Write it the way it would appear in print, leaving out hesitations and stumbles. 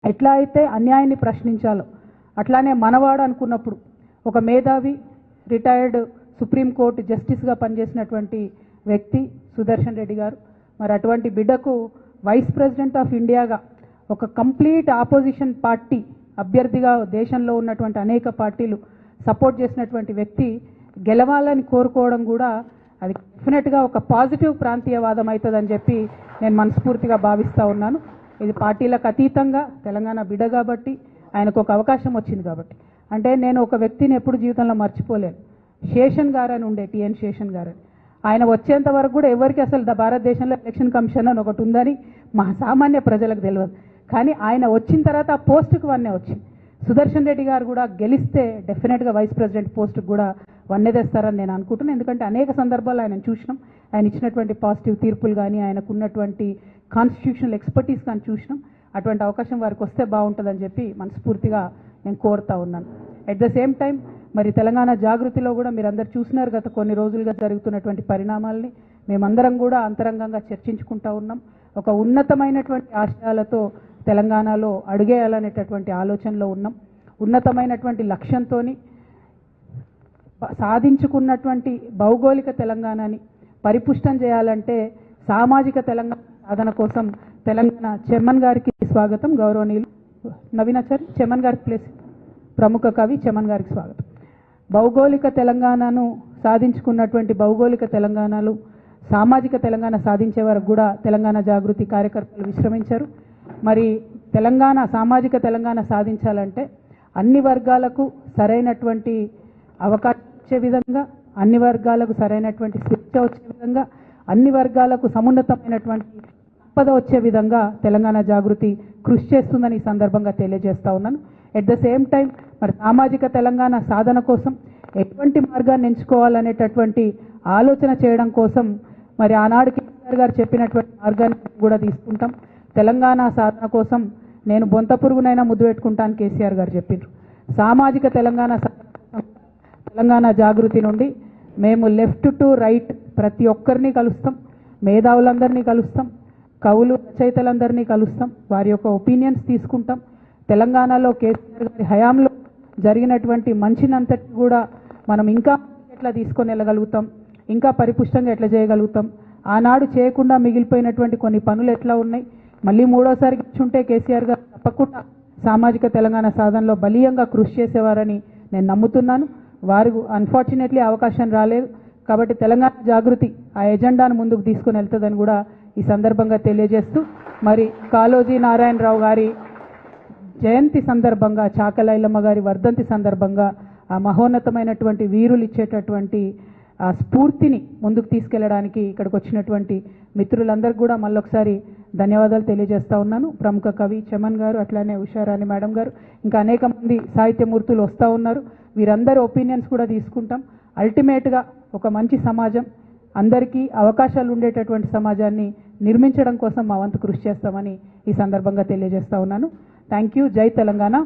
ఎట్లా అయితే అన్యాయాన్ని ప్రశ్నించాలో అట్లానే మనవాడు అనుకున్నప్పుడు ఒక మేధావి రిటైర్డ్ సుప్రీంకోర్టు జస్టిస్గా పనిచేసినటువంటి వ్యక్తి సుదర్శన్ రెడ్డి గారు, మరి అటువంటి బిడ్డకు వైస్ ప్రెసిడెంట్ ఆఫ్ ఇండియాగా ఒక కంప్లీట్ ఆపోజిషన్ పార్టీ అభ్యర్థిగా దేశంలో ఉన్నటువంటి అనేక పార్టీలు సపోర్ట్ చేసినటువంటి వ్యక్తి గెలవాలని కోరుకోవడం కూడా అది డెఫినెట్గా ఒక పాజిటివ్ ప్రాంతీయవాదం అవుతుందని చెప్పి నేను మనస్ఫూర్తిగా భావిస్తూ ఉన్నాను. ఇది పార్టీలకు అతీతంగా తెలంగాణ బిడ్డ కాబట్టి ఆయనకు ఒక అవకాశం వచ్చింది కాబట్టి. అంటే నేను ఒక వ్యక్తిని ఎప్పుడు జీవితంలో మర్చిపోలేను. శేషన్ గారు అని ఉండే, టిఎన్ శేషన్ గారు అని. ఆయన వచ్చేంత వరకు కూడా ఎవరికి అసలు భారతదేశంలో ఎలక్షన్ కమిషన్ అని ఒకటి ఉందని మా సామాన్య ప్రజలకు తెలియదు. కానీ ఆయన వచ్చిన తర్వాత ఆ పోస్టుకు వన్నే వచ్చింది. సుదర్శన్ రెడ్డి గారు కూడా గెలిస్తే డెఫినెట్గా వైస్ ప్రెసిడెంట్ పోస్టుకు కూడా వన్నే తెస్తారని నేను అనుకుంటున్నాను. ఎందుకంటే అనేక సందర్భాల్లో ఆయన చూసినాం, ఆయన ఇచ్చినటువంటి పాజిటివ్ తీర్పులు కానీ ఆయనకు ఉన్నటువంటి కాన్స్టిట్యూషనల్ ఎక్స్పర్టీస్ కానీ చూసినాం. అటువంటి అవకాశం వారికి వస్తే బాగుంటుందని చెప్పి మనస్ఫూర్తిగా నేను కోరుతా ఉన్నాను. అట్ ద సేమ్ టైం మరి తెలంగాణ జాగృతిలో కూడా మీరు అందరు చూసినారు గత కొన్ని రోజులుగా జరుగుతున్నటువంటి పరిణామాలని మేమందరం కూడా అంతరంగంగా చర్చించుకుంటూ ఉన్నాం. ఒక ఉన్నతమైనటువంటి ఆశయాలతో తెలంగాణలో అడుగేయాలనేటటువంటి ఆలోచనలో ఉన్నాం. ఉన్నతమైనటువంటి లక్ష్యంతో సాధించుకున్నటువంటి భౌగోళిక తెలంగాణని పరిపుష్టం చేయాలంటే సామాజిక తెలంగాణ సాధన కోసం తెలంగాణ చెమ్మన్ గారికి స్వాగతం. గౌరవనీయులు నవీనాచారి చెమ్మన్ గారికి ప్లేస్, ప్రముఖ కవి చెమ్మన్ గారికి స్వాగతం. భౌగోళిక తెలంగాణను సాధించుకున్నటువంటి భౌగోళిక తెలంగాణలు సామాజిక తెలంగాణ సాధించే వరకు కూడా తెలంగాణ జాగృతి కార్యకర్తలు విశ్రమించారు. మరి తెలంగాణ సామాజిక తెలంగాణ సాధించాలంటే అన్ని వర్గాలకు సరైనటువంటి అవకాశం వచ్చే విధంగా, అన్ని వర్గాలకు సరైనటువంటి స్వేచ్ఛ వచ్చే విధంగా, అన్ని వర్గాలకు సమున్నతమైనటువంటి సంపద వచ్చే విధంగా తెలంగాణ జాగృతి కృషి చేస్తుందని ఈ సందర్భంగా తెలియజేస్తా ఉన్నాను. ఎట్ ద సేమ్ టైం మరి సామాజిక తెలంగాణ సాధన కోసం ఎటువంటి మార్గాన్ని ఎంచుకోవాలనేటటువంటి ఆలోచన చేయడం కోసం మరి ఆనాడు కేసీఆర్ గారు చెప్పినటువంటి మార్గాన్ని కూడా తీసుకుంటాం. తెలంగాణ సాధన కోసం నేను బొంత పురుగునైనా ముద్దు పెట్టుకుంటాను కేసీఆర్ గారు చెప్పారు. సామాజిక తెలంగాణ తెలంగాణ జాగృతి నుండి మేము లెఫ్ట్ టు రైట్ ప్రతి ఒక్కరిని కలుస్తాం, మేధావులందరినీ కలుస్తాం, కవులు రచయితలందరినీ కలుస్తాం, వారి యొక్క ఒపీనియన్స్ తీసుకుంటాం. తెలంగాణలో కేసీఆర్ గారి హయాంలో జరిగినటువంటి మంచినంతటి కూడా మనం ఇంకా ఎట్లా తీసుకొని వెళ్ళగలుగుతాం, ఇంకా పరిపుష్టంగా ఎట్లా చేయగలుగుతాం, ఆనాడు చేయకుండా మిగిలిపోయినటువంటి కొన్ని పనులు ఎట్లా ఉన్నాయి, మళ్ళీ మూడోసారి కూర్చుంటే కేసీఆర్ గారు తప్పకుండా సామాజిక తెలంగాణ సాధనలో బలీయంగా కృషి చేసేవారని నేను నమ్ముతున్నాను. వారు అన్ఫార్చునేట్లీ అవకాశం రాలేదు కాబట్టి తెలంగాణ జాగృతి ఆ ఎజెండాను ముందుకు తీసుకుని వెళ్తుందని కూడా ఈ సందర్భంగా తెలియజేస్తూ, మరి కాళోజీ నారాయణరావు గారి జయంతి సందర్భంగా, చాకలైలమ్మ గారి వర్ధంతి సందర్భంగా ఆ మహోన్నతమైనటువంటి వీరులు ఇచ్చేటటువంటి ఆ స్ఫూర్తిని ముందుకు తీసుకెళ్లడానికి ఇక్కడికి వచ్చినటువంటి మిత్రులందరికీ కూడా మళ్ళొకసారి ధన్యవాదాలు తెలియజేస్తా ఉన్నాను. ప్రముఖ కవి చెమన్ గారు, అట్లానే ఉషారాణి మేడం గారు, ఇంకా అనేక మంది సాహిత్యమూర్తులు వస్తూ ఉన్నారు. వీరందరి ఒపీనియన్స్ కూడా తీసుకుంటాం. అల్టిమేట్గా ఒక మంచి సమాజం, అందరికీ అవకాశాలు ఉండేటటువంటి సమాజాన్ని నిర్మించడం కోసం మా వంతు కృషి చేస్తామని ఈ సందర్భంగా తెలియజేస్తా ఉన్నాను. Thank you. జై తెలంగాణ.